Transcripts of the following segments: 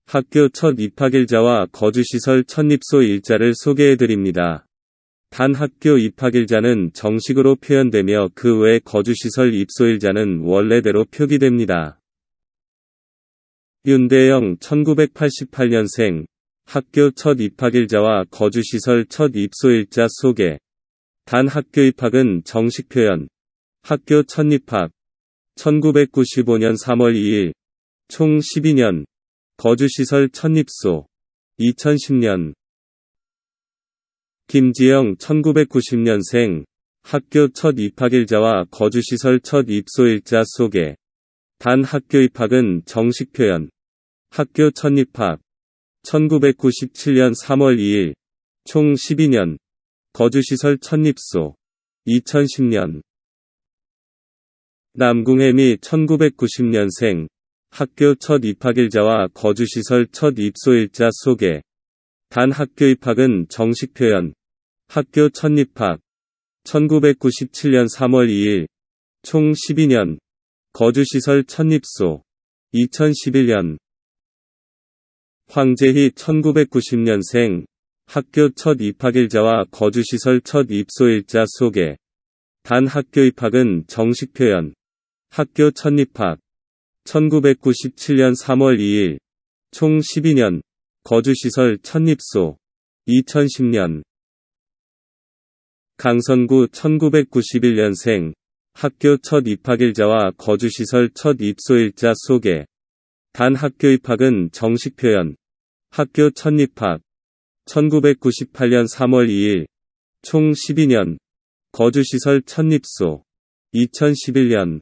학교 첫 입학일자와 거주시설 첫입소 일자를 소개해드립니다. 단 학교 입학일자는 정식으로 표현되며 그 외 거주시설 입소일자는 원래대로 표기됩니다. 윤대영 1988년생 학교 첫 입학일자와 거주시설 첫 입소일자 소개. 단 학교 입학은 정식 표현. 학교 첫 입학 1995년 3월 2일 총 12년 거주시설 첫 입소 2010년 김지영 1990년생 학교 첫 입학일자와 거주시설 첫 입소일자 소개. 단 학교 입학은 정식 표현. 학교 첫 입학 1997년 3월 2일 총 12년 거주시설 첫 입소 2010년 남궁혜미 1990년생 학교 첫 입학일자와 거주시설 첫 입소일자 소개. 단 학교 입학은 정식 표현. 학교 첫 입학 1997년 3월 2일 총 12년 거주시설 첫 입소 2011년 황재희 1990년생 학교 첫 입학일자와 거주시설 첫 입소일자 소개. 단 학교 입학은 정식 표현. 학교 첫 입학 1997년 3월 2일 총 12년 거주시설 첫 입소 2010년 강선구 1991년생 학교 첫 입학일자와 거주시설 첫 입소일자 소개. 단 학교 입학은 정식 표현. 학교 첫 입학 1998년 3월 2일 총 12년 거주시설 첫 입소 2011년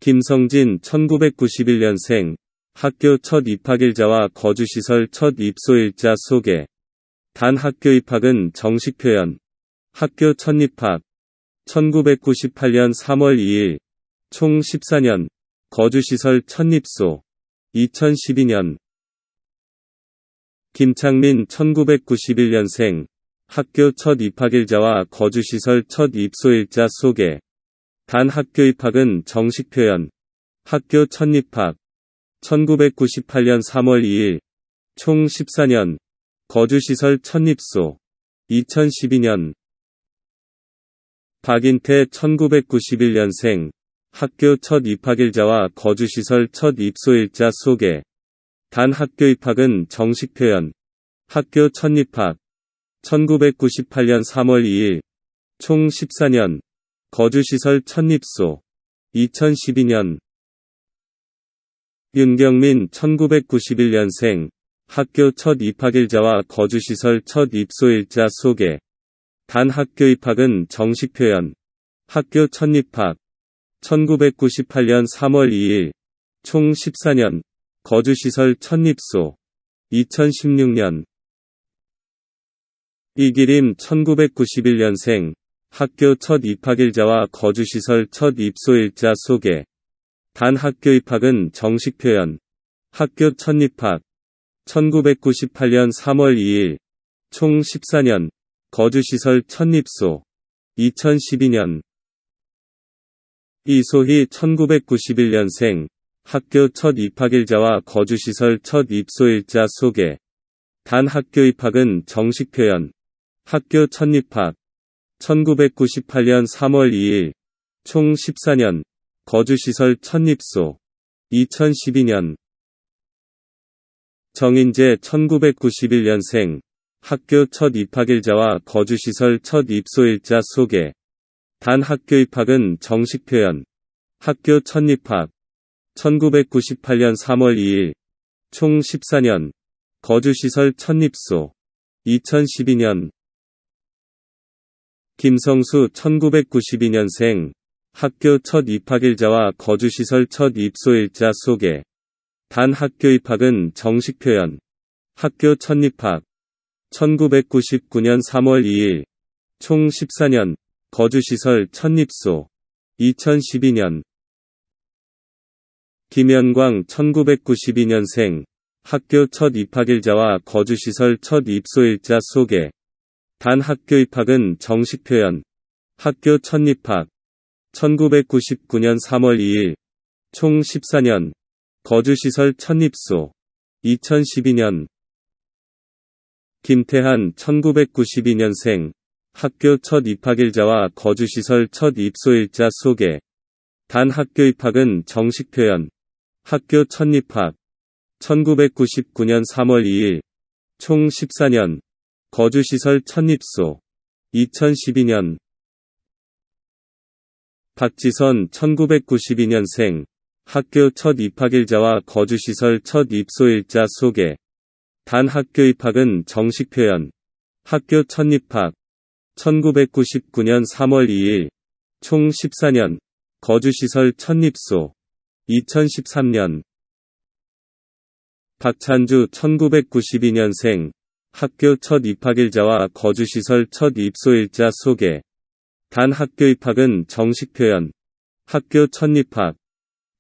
김성진 1991년생 학교 첫 입학일자와 거주시설 첫 입소일자 소개. 단 학교 입학은 정식 표현. 학교 첫 입학 1998년 3월 2일 총 14년 거주시설 첫 입소 2012년 김창민 1991년생 학교 첫 입학일자와 거주시설 첫 입소일자 소개. 단 학교 입학은 정식 표현. 학교 첫 입학 1998년 3월 2일 총 14년 거주시설 첫 입소 2012년 박인태 1991년생 학교 첫 입학일자와 거주시설 첫 입소일자 소개. 단 학교 입학은 정식 표현. 학교 첫 입학 1998년 3월 2일 총 14년 거주시설 첫 입소 2012년 윤경민 1991년생 학교 첫 입학일자와 거주시설 첫 입소일자 소개. 단 학교 입학은 정식 표현. 학교 첫 입학 1998년 3월 2일 총 14년 거주시설 첫 입소 2016년 이기림 1991년생 학교 첫 입학일자와 거주시설 첫 입소일자 소개. 단 학교 입학은 정식 표현. 학교 첫 입학 1998년 3월 2일 총 14년 거주시설 첫 입소 2012년 이소희 1991년생 학교 첫 입학일자와 거주시설 첫 입소일자 소개. 단 학교 입학은 정식 표현. 학교 첫 입학 1998년 3월 2일 총 14년 거주시설 첫 입소 2012년 정인재 1991년생 학교 첫 입학일자와 거주시설 첫 입소일자 소개. 단 학교 입학은 정식 표현. 학교 첫 입학 1998년 3월 2일 총 14년 거주시설 첫 입소 2012년 김성수 1992년생 학교 첫 입학일자와 거주시설 첫 입소일자 소개. 단 학교 입학은 정식 표현. 학교 첫 입학 1999년 3월 2일 총 14년 거주시설 첫 입소 2012년 김현광 1992년생 학교 첫 입학일자와 거주시설 첫 입소일자 소개. 단 학교 입학은 정식 표현. 학교 첫 입학 1999년 3월 2일 총 14년 거주시설 첫 입소 2012년 김태한 1992년생 학교 첫 입학일자와 거주시설 첫 입소일자 소개. 단 학교 입학은 정식 표현. 학교 첫 입학 1999년 3월 2일 총 14년 거주시설 첫 입소 2012년 박지선 1992년생 학교 첫 입학일자와 거주시설 첫 입소일자 소개. 단 학교 입학은 정식 표현. 학교 첫 입학 1999년 3월 2일 총 14년 거주시설 첫 입소 2013년 박찬주 1992년생 학교 첫 입학일자와 거주시설 첫 입소일자 소개. 단 학교 입학은 정식 표현. 학교 첫 입학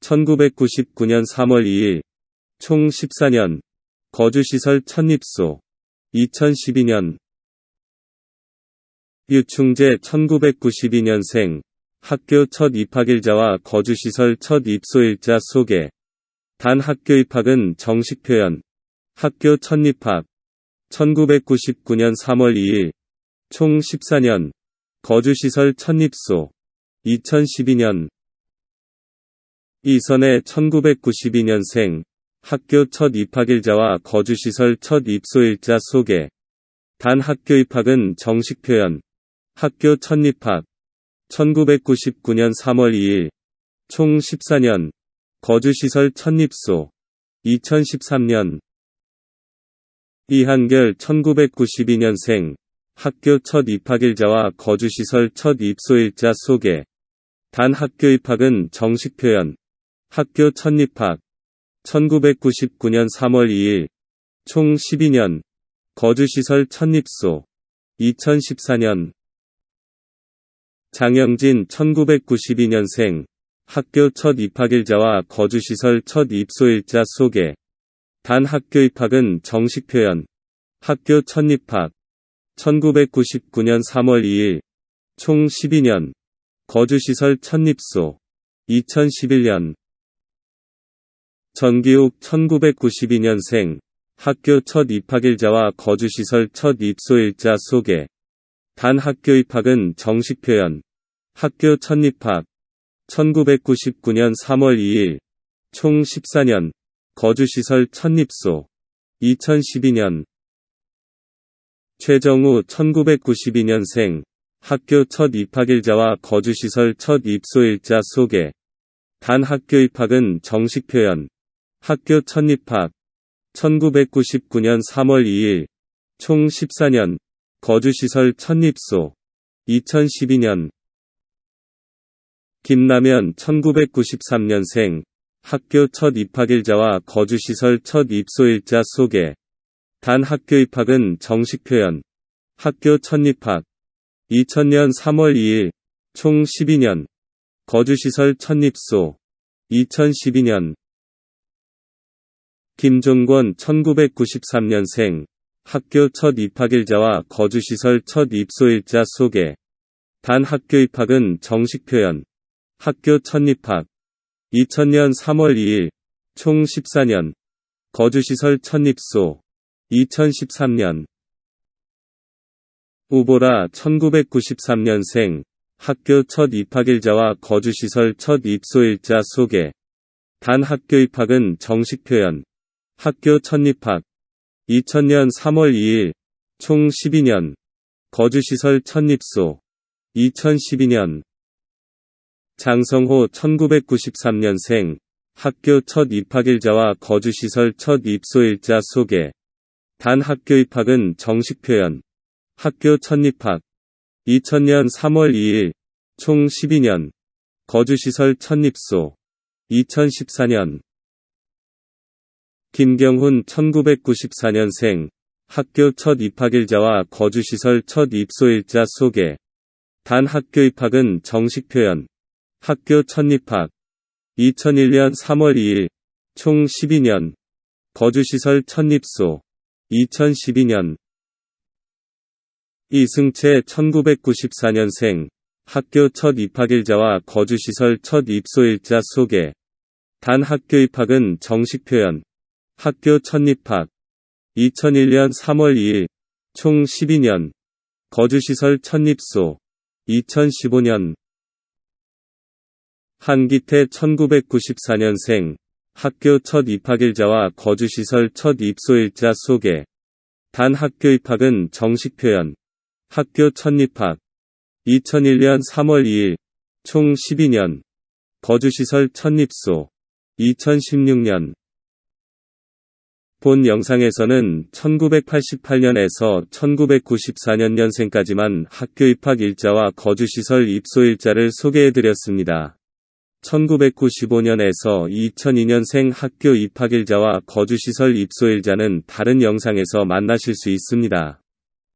1999년 3월 2일 총 14년 거주시설 첫 입소 2012년 유충재 1992년생 학교 첫 입학일자와 거주시설 첫 입소일자 소개. 단 학교 입학은 정식 표현. 학교 첫 입학 1999년 3월 2일 총 14년 거주시설 첫 입소 2012년 이선혜 1992년생 학교 첫 입학일자와 거주시설 첫 입소일자 소개. 단 학교 입학은 정식 표현. 학교 첫 입학 1999년 3월 2일 총 14년 거주시설 첫 입소 2013년 이한결 1992년생 학교 첫 입학일자와 거주시설 첫 입소일자 소개. 단 학교 입학은 정식 표현. 학교 첫 입학 1999년 3월 2일 총 12년 거주시설 첫 입소 2014년 장영진 1992년생 학교 첫 입학일자와 거주시설 첫 입소일자 소개. 단 학교 입학은 정식 표현. 학교 첫 입학 1999년 3월 2일 총 12년 거주시설 첫 입소 2011년 전기욱 1992년생 학교 첫 입학일자와 거주시설 첫 입소일자 소개. 단 학교 입학은 정식 표현. 학교 첫 입학 1999년 3월 2일 총 14년 거주시설 첫 입소 2012년 최정우 1992년생 학교 첫 입학일자와 거주시설 첫 입소일자 소개. 단 학교 입학은 정식 표현. 학교 첫 입학 1999년 3월 2일 총 14년 거주시설 첫 입소 2012년 김남현 1993년생 학교 첫 입학일자와 거주시설 첫 입소일자 소개. 단 학교 입학은 정식 표현. 학교 첫 입학 2000년 3월 2일 총 12년 거주시설 첫 입소 2012년 김종권 1993년생 학교 첫 입학일자와 거주시설 첫 입소일자 소개. 단 학교 입학은 정식 표현. 학교 첫 입학 2000년 3월 2일 총 14년 거주시설 첫 입소 2013년 우보라 1993년생 학교 첫 입학일자와 거주시설 첫 입소일자 소개. 단 학교 입학은 정식 표현. 학교 첫 입학 2000년 3월 2일 총 12년 거주시설 첫 입소 2012년 장성호 1993년생 학교 첫 입학일자와 거주시설 첫 입소일자 소개. 단 학교 입학은 정식 표현. 학교 첫 입학 2000년 3월 2일 총 12년 거주시설 첫 입소 2014년 김경훈 1994년생 학교 첫 입학일자와 거주시설 첫 입소일자 소개. 단 학교 입학은 정식 표현. 학교 첫 입학 2001년 3월 2일 총 12년 거주시설 첫 입소 2012년 이승채 1994년생 학교 첫 입학일자와 거주시설 첫 입소일자 소개. 단 학교 입학은 정식 표현. 학교 첫 입학. 2001년 3월 2일. 총 12년. 거주시설 첫 입소. 2015년. 한기태 1994년생. 학교 첫 입학일자와 거주시설 첫 입소일자 소개. 단 학교 입학은 정식 표현. 학교 첫 입학. 2001년 3월 2일. 총 12년. 거주시설 첫 입소. 2016년. 본 영상에서는 1988년에서 1994년생까지만 학교 입학 일자와 거주시설 입소일자를 소개해드렸습니다. 1995년에서 2002년생 학교 입학일자와 거주시설 입소일자는 다른 영상에서 만나실 수 있습니다.